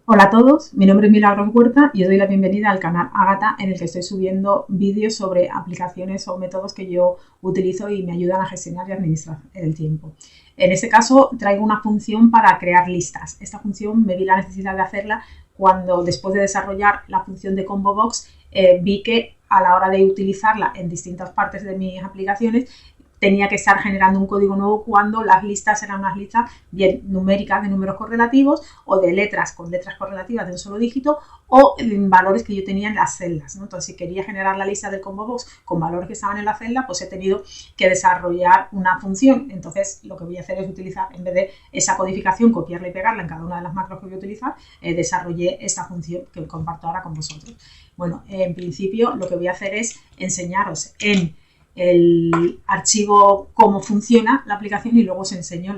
Hola a todos, mi nombre es Milagros Huerta y os doy la bienvenida al canal Ágata, en el que estoy subiendo vídeos sobre aplicaciones o métodos que yo utilizo y me ayudan a gestionar y administrar el tiempo. En este caso traigo una función para crear listas. Esta función me vi la necesidad de hacerla cuando, después de desarrollar la función de Combo Box, vi que a la hora de utilizarla en distintas partes de mis aplicaciones tenía que estar generando un código nuevo cuando las listas eran unas listas bien numéricas de números correlativos o de letras con letras correlativas de un solo dígito o valores que yo tenía en las celdas, ¿no? Entonces, si quería generar la lista del Combo Box con valores que estaban en la celda, pues he tenido que desarrollar una función. Entonces, lo que voy a hacer es utilizar, en vez de esa codificación, copiarla y pegarla en cada una de las macros que voy a utilizar, desarrollé esta función que comparto ahora con vosotros. Bueno, en principio lo que voy a hacer es enseñaros en el archivo cómo funciona la aplicación y luego os enseño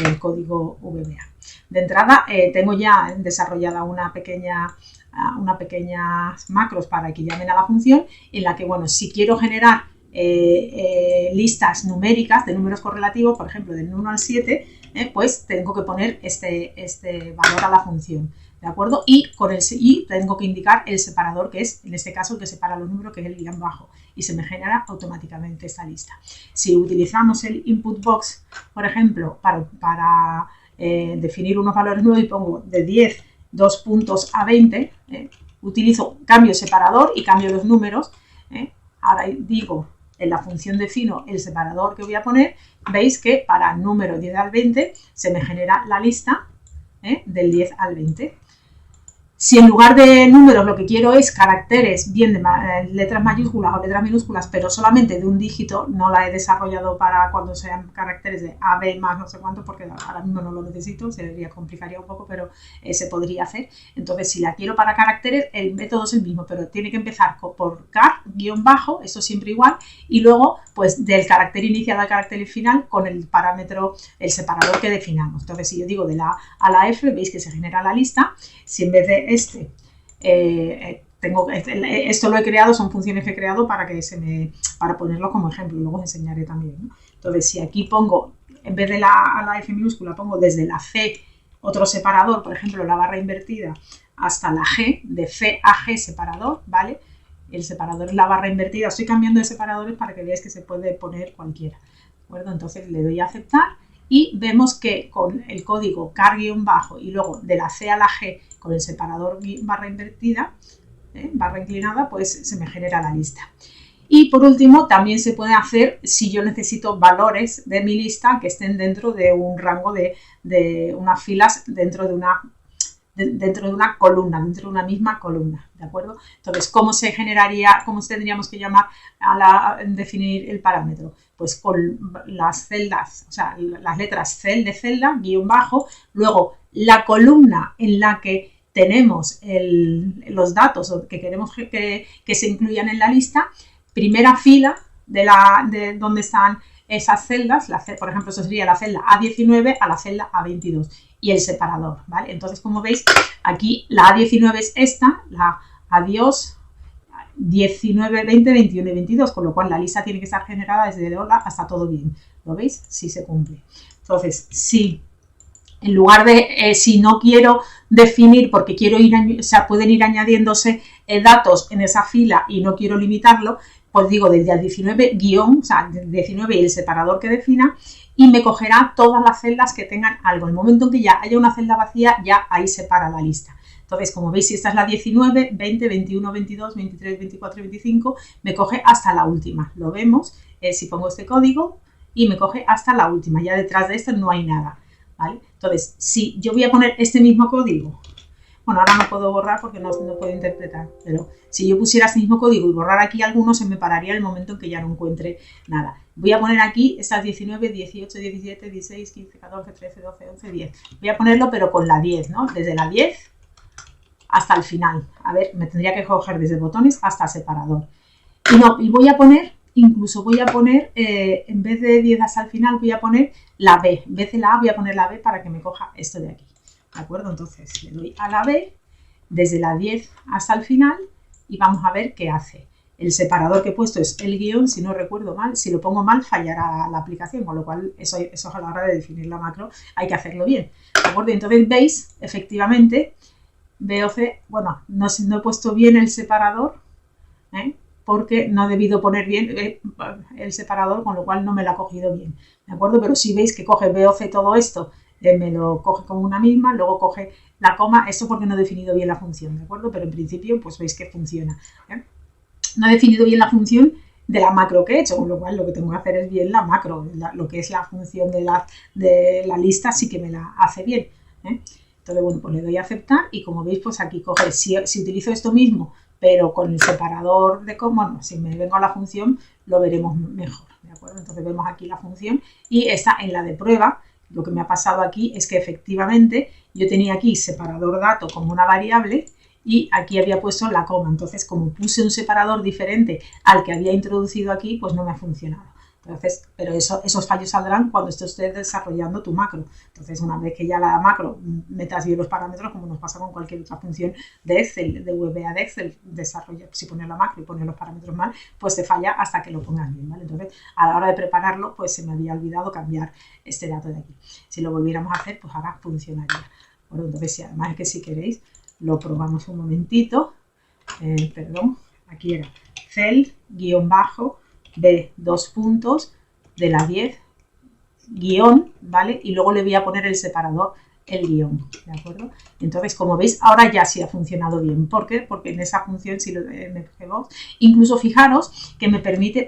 el código VBA. De entrada tengo ya desarrollada una pequeñas macros para que llamen a la función, en la que, bueno, si quiero generar listas numéricas de números correlativos, por ejemplo, del 1 al 7, pues tengo que poner este valor a la función. ¿De acuerdo? Y tengo que indicar el separador, que es, en este caso, el que separa los números, que es el guión bajo, y se me genera automáticamente esta lista. Si utilizamos el input box, por ejemplo, para definir unos valores nuevos y pongo de 10, 2 puntos a 20, cambio separador y cambio los números. Ahora digo, en la función defino el separador que voy a poner. Veis que para el número 10 al 20 se me genera la lista del 10 al 20. Si en lugar de números lo que quiero es caracteres, bien de letras mayúsculas o letras minúsculas, pero solamente de un dígito, no la he desarrollado para cuando sean caracteres de A, B más no sé cuánto, porque ahora mismo no lo necesito, complicaría un poco, pero se podría hacer. Entonces, si la quiero para caracteres, el método es el mismo, pero tiene que empezar por car, guión bajo, eso siempre igual, y luego, pues, del carácter inicial al carácter final con el parámetro, el separador que definamos. Entonces, si yo digo de la A a la F, veis que se genera la lista. Si en vez de esto lo he creado, son funciones que he creado para ponerlo como ejemplo, luego os enseñaré también, ¿no? Entonces, si aquí pongo, en vez de a la F minúscula, pongo desde la C otro separador, por ejemplo, la barra invertida, hasta la G, de C a G separador, ¿vale? El separador es la barra invertida. Estoy cambiando de separadores para que veáis que se puede poner cualquiera, ¿de acuerdo? Entonces le doy a aceptar y vemos que con el código car-bajo y luego de la C a la G con el separador barra invertida, barra inclinada, pues se me genera la lista. Y por último, también se puede hacer si yo necesito valores de mi lista que estén dentro de un rango de unas filas dentro de una columna, dentro de una misma columna, ¿de acuerdo? Entonces, ¿cómo tendríamos que llamar definir el parámetro? Pues con las celdas, o sea, las letras cel de celda, guión bajo, luego la columna en la que tenemos los datos que queremos que se incluyan en la lista, primera fila de donde están esas celdas, por ejemplo, eso sería la celda A19 a la celda A22 y el separador, ¿vale? Entonces, como veis, aquí la A19 es esta, la A2, 19, 20, 21 y 22, con lo cual la lista tiene que estar generada desde hola hasta todo bien. ¿Lo veis? Sí se cumple. Entonces, si en lugar de, si no quiero definir porque quiero pueden ir añadiéndose datos en esa fila y no quiero limitarlo, pues digo desde el 19 guión, o sea, 19 y el separador que defina, y me cogerá todas las celdas que tengan algo. En el momento en que ya haya una celda vacía, ya ahí separa la lista. Entonces, como veis, si esta es la 19, 20, 21, 22, 23, 24 y 25, me coge hasta la última. Lo vemos si pongo este código y me coge hasta la última. Ya detrás de esto no hay nada, ¿vale? Entonces, si yo voy a poner este mismo código, bueno, ahora no puedo borrar porque no puedo interpretar, pero si yo pusiera este mismo código y borrar aquí alguno, se me pararía el momento en que ya no encuentre nada. Voy a poner aquí estas 19, 18, 17, 16, 15, 14, 13, 12, 11, 10. Voy a ponerlo pero con la 10, ¿no? Desde la 10 hasta el final. A ver, me tendría que coger desde botones hasta separador. Y voy a poner, en vez de 10 hasta el final, voy a poner la B. En vez de la A, voy a poner la B para que me coja esto de aquí. ¿De acuerdo? Entonces le doy a la B desde la 10 hasta el final y vamos a ver qué hace. El separador que he puesto es el guión, si no recuerdo mal. Si lo pongo mal, fallará la aplicación, con lo cual eso a la hora de definir la macro hay que hacerlo bien. ¿De acuerdo? Entonces veis, efectivamente, BOC, bueno, no he puesto bien el separador, porque no he debido poner bien el separador, con lo cual no me lo ha cogido bien, ¿de acuerdo? Pero si veis que coge BOC todo esto, me lo coge como una misma, luego coge la coma, esto porque no he definido bien la función, ¿de acuerdo? Pero en principio, pues veis que funciona. No he definido bien la función de la macro que he hecho, con lo cual lo que tengo que hacer es bien la macro, lo que es la función de la lista sí que me la hace bien. Entonces, bueno, pues le doy a aceptar y como veis, pues aquí coge, si utilizo esto mismo, pero con el separador de coma, bueno, si me vengo a la función, lo veremos mejor, ¿de acuerdo? Entonces vemos aquí la función y esta en la de prueba, lo que me ha pasado aquí es que efectivamente yo tenía aquí separador dato como una variable y aquí había puesto la coma. Entonces, como puse un separador diferente al que había introducido aquí, pues no me ha funcionado. Entonces, pero esos fallos saldrán cuando estés desarrollando tu macro. Entonces, una vez que ya la macro metas bien los parámetros, como nos pasa con cualquier otra función de Excel, de VBA de Excel, desarrolla, si pones la macro y pones los parámetros mal, pues te falla hasta que lo pongas bien, ¿vale? Entonces, a la hora de prepararlo, pues se me había olvidado cambiar este dato de aquí. Si lo volviéramos a hacer, pues ahora funcionaría. Bueno, entonces, sí, además es que si queréis, lo probamos un momentito. Perdón, aquí era cel, guión bajo, B, 2 puntos, de la 10, guión, ¿vale? Y luego le voy a poner el separador, el guión, ¿de acuerdo? Entonces, como veis, ahora ya sí ha funcionado bien. ¿Por qué? Porque en esa función, si lo incluso fijaros que me permite,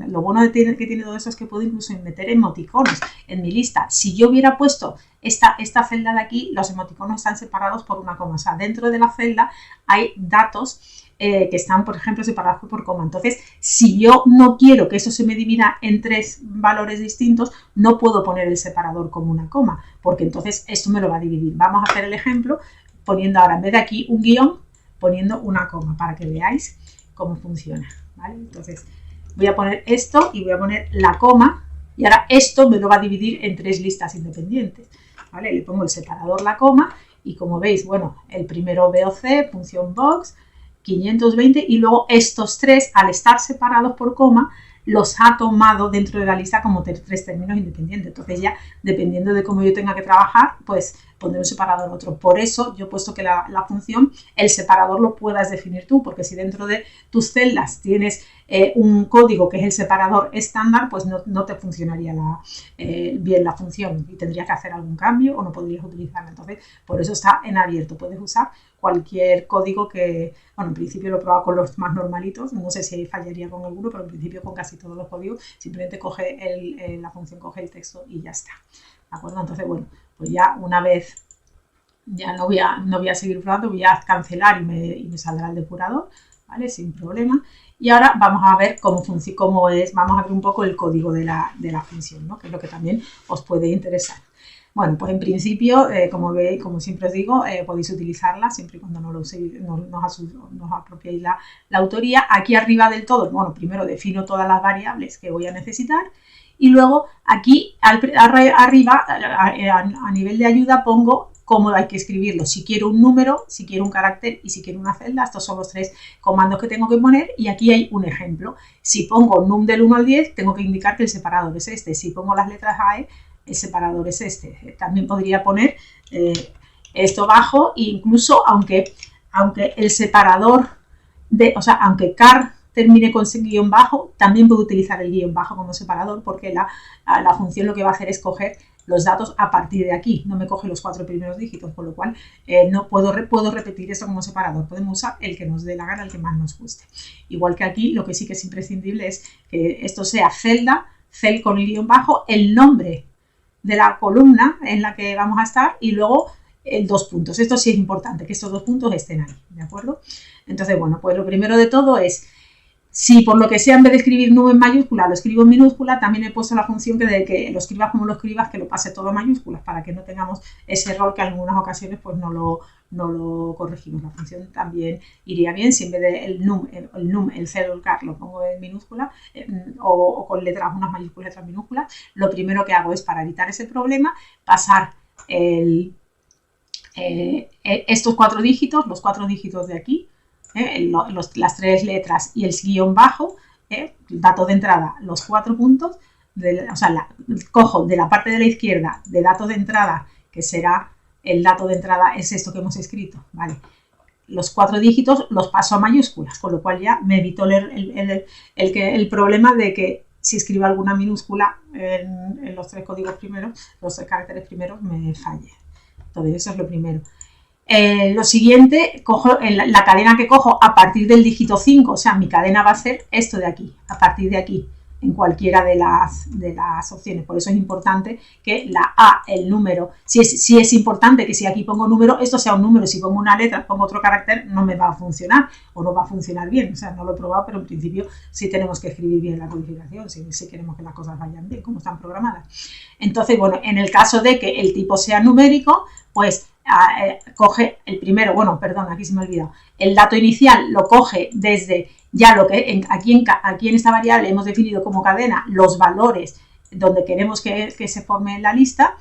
lo bueno que tiene todo eso es que puedo incluso meter emoticonos en mi lista. Si yo hubiera puesto esta celda de aquí, los emoticonos están separados por una coma. O sea, dentro de la celda hay datos que están, por ejemplo, separados por coma. Entonces, si yo no quiero que eso se me divida en 3 valores distintos, no puedo poner el separador como una coma, porque entonces esto me lo va a dividir. Vamos a hacer el ejemplo poniendo ahora, en vez de aquí un guión, poniendo una coma, para que veáis cómo funciona, ¿vale? Entonces, voy a poner esto y voy a poner la coma, y ahora esto me lo va a dividir en 3 listas independientes, ¿vale? Le pongo el separador, la coma, y como veis, bueno, el primero BOC, función box, 520, y luego estos 3, al estar separados por coma, los ha tomado dentro de la lista como 3 términos independientes. Entonces ya, dependiendo de cómo yo tenga que trabajar, pues pondré un separador otro. Por eso yo he puesto que la función, el separador lo puedas definir tú, porque si dentro de tus celdas tienes un código que es el separador estándar, pues no te funcionaría bien la función y tendrías que hacer algún cambio o no podrías utilizarla. Entonces, por eso está en abierto. Puedes usar cualquier código que, bueno, en principio lo he probado con los más normalitos, no sé si fallaría con alguno, pero en principio con casi todos los códigos, simplemente la función coge el texto y ya está, ¿de acuerdo? Entonces, bueno, pues ya una vez, ya no voy a seguir probando, voy a cancelar y me saldrá el depurador, ¿vale? Sin problema. Y ahora vamos a ver cómo es, vamos a ver un poco el código de la función, ¿no? Que es lo que también os puede interesar. Bueno, pues en principio, como siempre os digo, podéis utilizarla siempre y cuando no os apropiéis la autoría. Aquí arriba del todo, bueno, primero defino todas las variables que voy a necesitar y luego aquí arriba, a nivel de ayuda, pongo cómo hay que escribirlo. Si quiero un número, si quiero un carácter y si quiero una celda. Estos son los 3 comandos que tengo que poner y aquí hay un ejemplo. Si pongo num del 1 al 10, tengo que indicar que el separador es este. Si pongo las letras AE, el separador es este. También podría poner esto bajo, e incluso aunque el separador aunque car termine con guión bajo, también puedo utilizar el guión bajo como separador, porque la función lo que va a hacer es coger los datos a partir de aquí, no me coge los 4 primeros dígitos, con lo cual no puedo repetir esto como separador. Podemos usar el que nos dé la gana, el que más nos guste. Igual que aquí, lo que sí que es imprescindible es que esto sea celda, cel con el guión bajo, el nombre de la columna en la que vamos a estar y luego el 2 puntos. Esto sí es importante, que estos 2 puntos estén ahí, ¿de acuerdo? Entonces, bueno, pues lo primero de todo es, si por lo que sea en vez de escribir num en mayúscula lo escribo en minúscula, también he puesto la función de que lo escribas como lo escribas, que lo pase todo en mayúsculas, para que no tengamos ese error que en algunas ocasiones pues no lo corregimos. La función también iría bien si en vez de el num, el cel o el car lo pongo en minúscula o con letras, unas mayúsculas, letras minúsculas. Lo primero que hago es, para evitar ese problema, pasar estos 4 dígitos, los 4 dígitos de aquí, las 3 letras y el guión bajo, dato de entrada, los 4 puntos, cojo de la parte de la izquierda de dato de entrada, que será el dato de entrada es esto que hemos escrito, ¿vale? Los 4 dígitos los paso a mayúsculas, con lo cual ya me evito el problema de que si escribo alguna minúscula en los 3 códigos primeros, los 3 caracteres primeros, me falle. Entonces, eso es lo primero. Lo siguiente, cojo la cadena que cojo a partir del dígito 5, o sea, mi cadena va a ser esto de aquí, a partir de aquí, en cualquiera de las opciones. Por eso es importante que la A, el número, si es importante que si aquí pongo número, esto sea un número. Si pongo una letra, pongo otro carácter, no me va a funcionar o no va a funcionar bien. O sea, no lo he probado, pero en principio sí tenemos que escribir bien la codificación, si queremos que las cosas vayan bien, como están programadas. Entonces, bueno, en el caso de que el tipo sea numérico, pues coge el primero, bueno, perdón, aquí se me ha olvidado, el dato inicial lo coge desde ya lo que aquí en esta variable hemos definido como cadena los valores donde queremos que se forme la lista,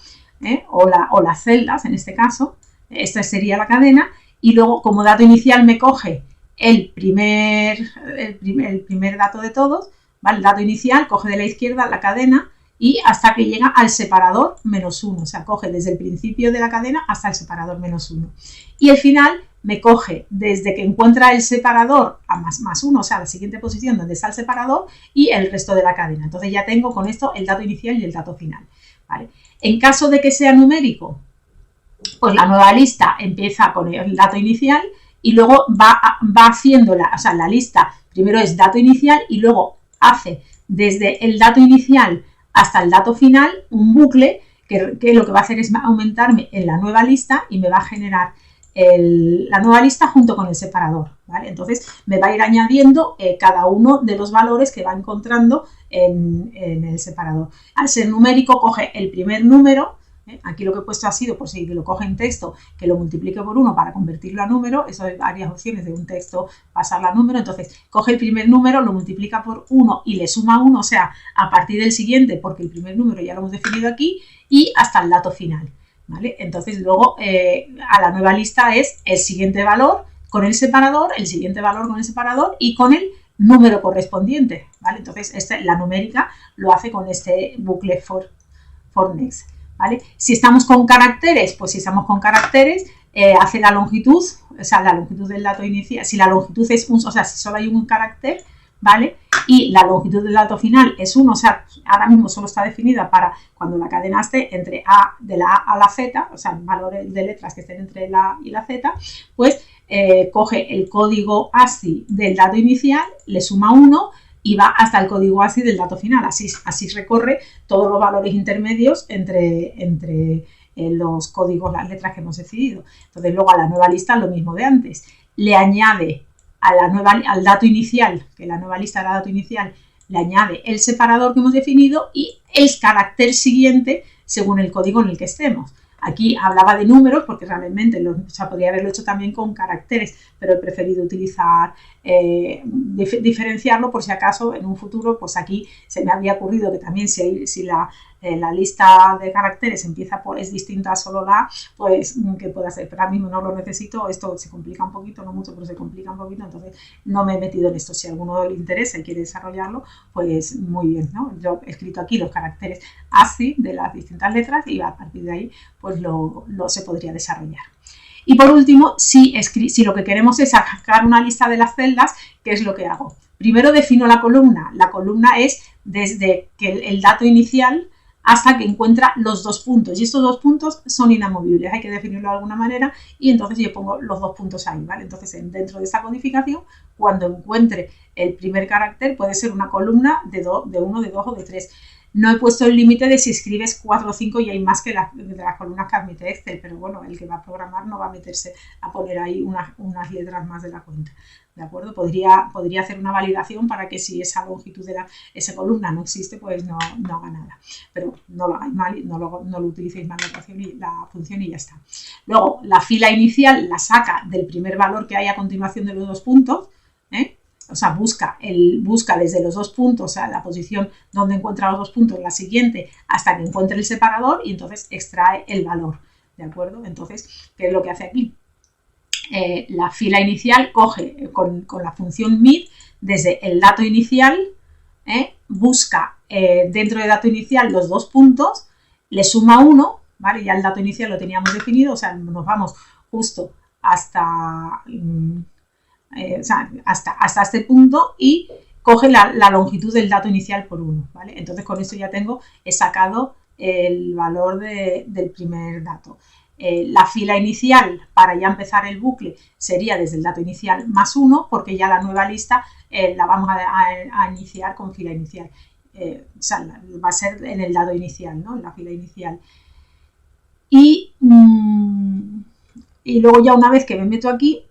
o las celdas en este caso, esta sería la cadena, y luego como dato inicial me coge el primer dato de todos, ¿vale? El dato inicial coge de la izquierda la cadena y hasta que llega al separador -1, o sea, coge desde el principio de la cadena hasta el separador -1. Y el final me coge desde que encuentra el separador a +1, o sea, la siguiente posición donde está el separador, y el resto de la cadena. Entonces ya tengo con esto el dato inicial y el dato final, ¿vale? En caso de que sea numérico, pues la nueva lista empieza con el dato inicial y luego va haciendo la lista, primero es dato inicial y luego hace desde el dato inicial hasta el dato final un bucle que lo que va a hacer es aumentarme en la nueva lista y me va a generar la nueva lista junto con el separador, ¿vale? Entonces me va a ir añadiendo cada uno de los valores que va encontrando en el separador. Al ser numérico coge el primer número, aquí lo que he puesto ha sido, por si lo coge en texto, que lo multiplique por 1 para convertirlo a número. Eso hay varias opciones de un texto pasarlo a número. Entonces coge el primer número, lo multiplica por 1 y le suma 1, o sea, a partir del siguiente, porque el primer número ya lo hemos definido aquí, y hasta el dato final, ¿vale? Entonces luego a la nueva lista es el siguiente valor con el separador, el siguiente valor con el separador y con el número correspondiente, ¿vale? Entonces la numérica lo hace con este bucle for next, ¿vale? Si estamos con caracteres, pues si estamos con caracteres, hace la longitud, o sea, la longitud del dato inicial. Si la longitud es o sea, si solo hay un carácter, ¿vale? Y la longitud del dato final es 1, o sea, ahora mismo solo está definida para cuando la cadena esté entre de la A a la Z, o sea, valores de letras que estén entre la A y la Z, pues coge el código ASCII del dato inicial, le suma 1 y va hasta el código ASCII del dato final. Así recorre todos los valores intermedios entre los códigos, las letras que hemos decidido. Entonces luego a la nueva lista lo mismo de antes. Le añade al dato inicial, que la nueva lista del dato inicial le añade el separador que hemos definido y el carácter siguiente según el código en el que estemos. Aquí hablaba de números porque realmente podría haberlo hecho también con caracteres, pero he preferido utilizar, diferenciarlo por si acaso en un futuro, pues aquí se me había ocurrido que también si la lista de caracteres es distinta a solo la A, pues que pueda ser, pero ahora mismo no lo necesito, esto se complica un poquito, no mucho, pero se complica un poquito, entonces no me he metido en esto. Si a alguno le interesa y quiere desarrollarlo, pues muy bien, ¿no? Yo he escrito aquí los caracteres ASCII de las distintas letras y a partir de ahí pues se podría desarrollar. Y por último, si lo que queremos es sacar una lista de las celdas, ¿qué es lo que hago? Primero defino la columna. La columna es desde que el dato inicial hasta que encuentra los 2 puntos. Y estos 2 puntos son inamovibles, hay que definirlo de alguna manera y entonces yo pongo los 2 puntos ahí, ¿vale? Entonces dentro de esta codificación, cuando encuentre el primer carácter, puede ser una columna de 1, de 2 o de 3. No he puesto el límite de si escribes 4 o 5 y hay más que de las columnas que admite Excel, pero bueno, el que va a programar no va a meterse a poner ahí unas letras más de la cuenta, ¿de acuerdo? Podría hacer una validación para que si esa longitud de esa columna no existe, pues no haga nada. Pero no lo hagáis mal, no lo utilicéis mal la función y ya está. Luego, la fila inicial la saca del primer valor que hay a continuación de los 2 puntos, o sea, busca desde los 2 puntos, o sea, la posición donde encuentra los 2 puntos, la siguiente, hasta que encuentre el separador y entonces extrae el valor, ¿de acuerdo? Entonces, ¿qué es lo que hace aquí? La fila inicial coge con la función mid desde el dato inicial, busca dentro del dato inicial los 2 puntos, le suma 1, ¿vale? Ya el dato inicial lo teníamos definido, o sea, nos vamos justo hasta, o sea, hasta este punto y coge la longitud del dato inicial por 1, ¿vale? Entonces con esto ya he sacado el valor del primer dato. La fila inicial para ya empezar el bucle sería desde el dato inicial más 1, porque ya la nueva lista la vamos a iniciar con fila inicial. O sea, va a ser en el dato inicial, ¿no? En la fila inicial. Y luego ya una vez que me meto aquí,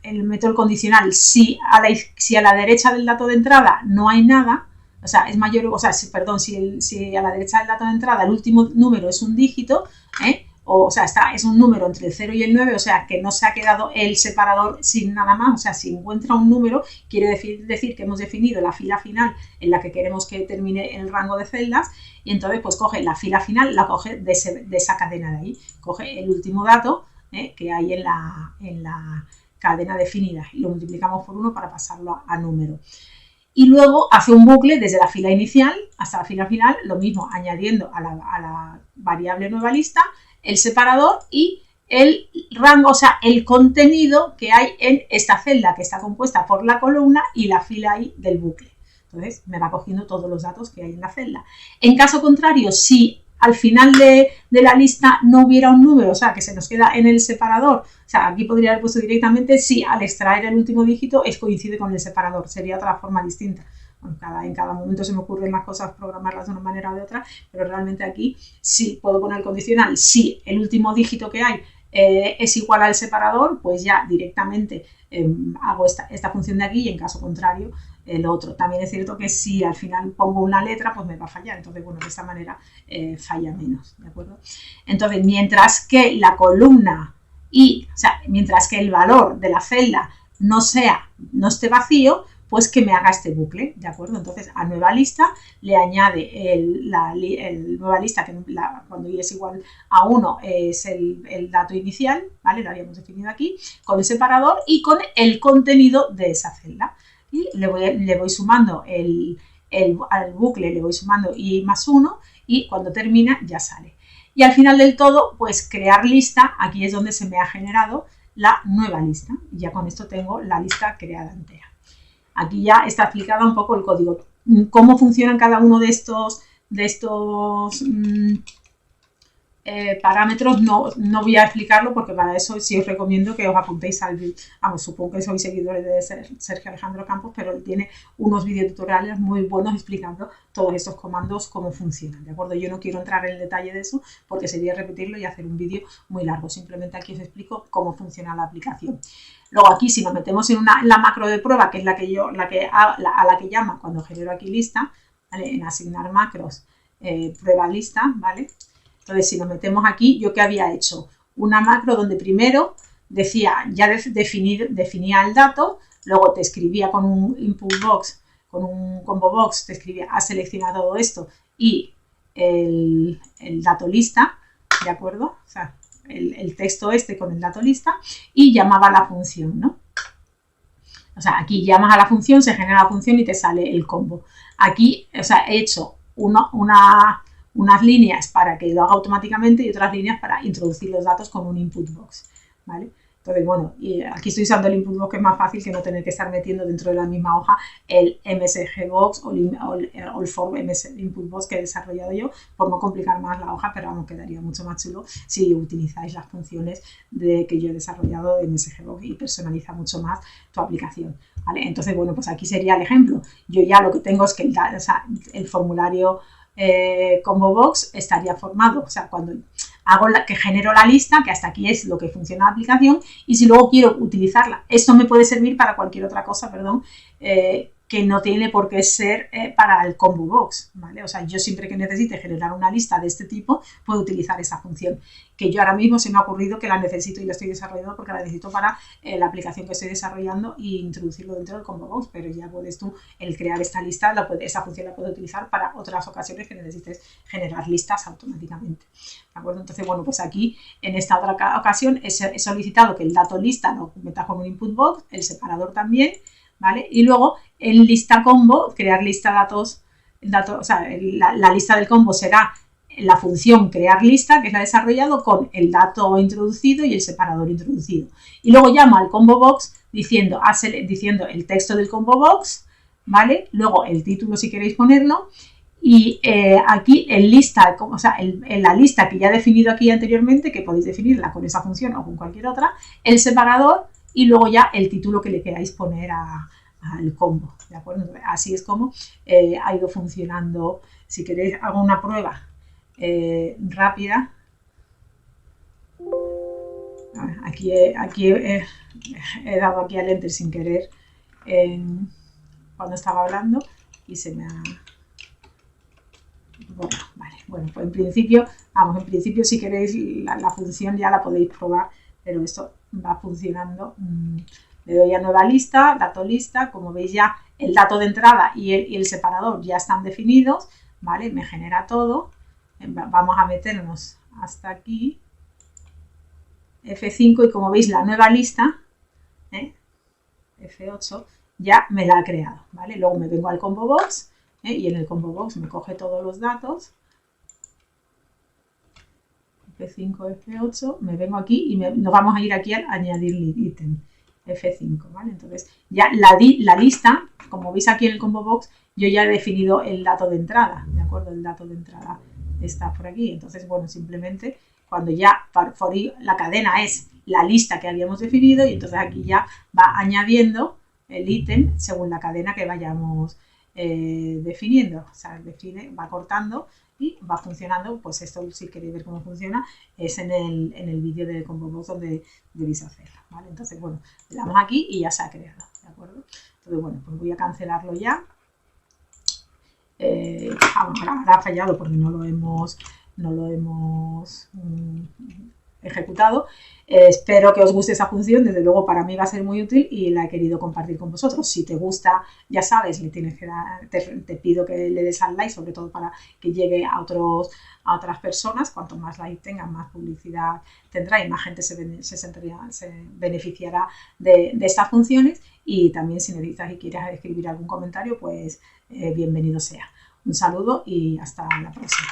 meto el condicional. Si a la derecha del dato de entrada no hay nada, o sea, es mayor, o sea, si a la derecha del dato de entrada el último número es un dígito, o sea, es un número entre el 0 y el 9, o sea, que no se ha quedado el separador sin nada más, o sea, si encuentra un número, quiere decir que hemos definido la fila final en la que queremos que termine el rango de celdas, y entonces pues coge la fila final, la coge de esa cadena de ahí, coge el último dato que hay en la cadena definida y lo multiplicamos por 1 para pasarlo a número. Y luego hace un bucle desde la fila inicial hasta la fila final, lo mismo añadiendo a la variable nueva lista el separador y el rango, o sea, el contenido que hay en esta celda que está compuesta por la columna y la fila ahí del bucle. Entonces me va cogiendo todos los datos que hay en la celda. En caso contrario, si al final de la lista no hubiera un número, o sea, que se nos queda en el separador, o sea, aquí podría haber puesto directamente si al extraer el último dígito coincide con el separador, sería otra forma distinta. Bueno, en cada momento se me ocurren las cosas, programarlas de una manera o de otra, pero realmente aquí sí puedo poner el condicional. Si el último dígito que hay es igual al separador, pues ya directamente hago esta función de aquí y en caso contrario el otro. También es cierto que si al final pongo una letra, pues me va a fallar. Entonces, bueno, de esta manera falla menos, ¿de acuerdo? Entonces, mientras que la columna o sea, mientras que el valor de la celda no esté vacío, pues que me haga este bucle, ¿de acuerdo? Entonces, a nueva lista le añade la nueva lista, que cuando y es igual a 1 es el dato inicial, ¿vale? Lo habíamos definido aquí, con el separador y con el contenido de esa celda. Y le voy sumando al bucle, le voy sumando i más 1 y cuando termina ya sale. Y al final del todo, pues crear lista, aquí es donde se me ha generado la nueva lista. Y ya con esto tengo la lista creada entera. Aquí ya está explicado un poco el código. Cómo funcionan cada uno de estos parámetros no voy a explicarlo porque para eso sí os recomiendo que os apuntéis al vídeo. Supongo que sois seguidores de Sergio Alejandro Campos, pero él tiene unos videotutoriales muy buenos explicando todos estos comandos, cómo funcionan, ¿de acuerdo? Yo no quiero entrar en el detalle de eso porque sería repetirlo y hacer un vídeo muy largo. Simplemente aquí os explico cómo funciona la aplicación. Luego aquí si nos metemos en la macro de prueba, que es a la que llama cuando genero aquí lista, ¿vale? En asignar macros, prueba lista, ¿vale? Entonces, si nos metemos aquí, ¿yo qué había hecho? Una macro donde primero ya definía el dato, luego te escribía con un input box, con un combo box, te escribía, has seleccionado todo esto y el dato lista, ¿de acuerdo? O sea, el texto con el dato lista y llamaba a la función, ¿no? O sea, aquí llamas a la función, se genera la función y te sale el combo. Aquí, o sea, he hecho unas líneas para que lo haga automáticamente y otras líneas para introducir los datos con un input box, ¿vale? Entonces, bueno, y aquí estoy usando el input box, que es más fácil que no tener que estar metiendo dentro de la misma hoja el MSG box o el form input box que he desarrollado yo, por no complicar más la hoja, pero vamos, quedaría mucho más chulo si utilizáis las funciones que yo he desarrollado de MSG box y personaliza mucho más tu aplicación, ¿vale? Entonces, bueno, pues aquí sería el ejemplo. Yo ya lo que tengo es que el formulario combo box estaría formado, o sea, cuando que genero la lista, que hasta aquí es lo que funciona la aplicación, y si luego quiero utilizarla, esto me puede servir para cualquier otra cosa, perdón, que no tiene por qué ser para el combo box, ¿vale? O sea, yo siempre que necesite generar una lista de este tipo, puedo utilizar esa función, que yo ahora mismo se me ha ocurrido que la necesito y la estoy desarrollando porque la necesito para la aplicación que estoy desarrollando e introducirlo dentro del combo box, pero ya puedes tú, el crear esta lista, esa función la puedes utilizar para otras ocasiones que necesites generar listas automáticamente, ¿de acuerdo? Entonces, bueno, pues aquí, en esta otra ocasión, he solicitado que el dato lista lo meta con un input box, el separador también, ¿vale? Y luego en lista combo, crear lista datos, o sea, la lista del combo será la función crear lista, que es la desarrollado con el dato introducido y el separador introducido. Y luego llamo al combo box diciendo el texto del combo box, ¿vale? Luego el título si queréis ponerlo. Y aquí en lista, o sea, en la lista que ya he definido aquí anteriormente, que podéis definirla con esa función o con cualquier otra, el separador y luego ya el título que le queráis poner al combo, ¿de acuerdo? Así es como ha ido funcionando. Si queréis hago una prueba rápida. Aquí he dado aquí al enter sin querer cuando estaba hablando y se me ha... Bueno, vale. Bueno, pues en principio si queréis la función ya la podéis probar, pero esto va funcionando. Le doy a nueva lista, dato lista, como veis ya el dato de entrada y el separador ya están definidos, ¿vale? Me genera todo. Vamos a meternos hasta aquí, F5, y como veis la nueva lista, F8, ya me la ha creado, ¿vale? Luego me vengo al combo box, y en el combo box me coge todos los datos, F5, F8, me vengo aquí y nos vamos a ir aquí al añadir ítem, F5, ¿vale? Entonces ya la lista, como veis aquí en el combo box, yo ya he definido el dato de entrada, ¿de acuerdo? El dato de entrada está por aquí, entonces bueno, simplemente cuando ya la cadena es la lista que habíamos definido y entonces aquí ya va añadiendo el ítem según la cadena que vayamos definiendo, o sea, va cortando y va funcionando. Pues esto, si queréis ver cómo funciona, es en el vídeo del combo box donde debéis hacerlo, ¿vale? Entonces, bueno, le damos aquí y ya se ha creado, ¿de acuerdo? Entonces, bueno, pues voy a cancelarlo ya. Ahora ha fallado porque no lo hemos ejecutado. Espero que os guste esa función, desde luego para mí va a ser muy útil y la he querido compartir con vosotros. Si te gusta, ya sabes, te pido que le des al like, sobre todo para que llegue a otras personas. Cuanto más like tengan, más publicidad tendrá y más gente se beneficiará de estas funciones. Y también si necesitas y quieres escribir algún comentario, pues bienvenido sea. Un saludo y hasta la próxima.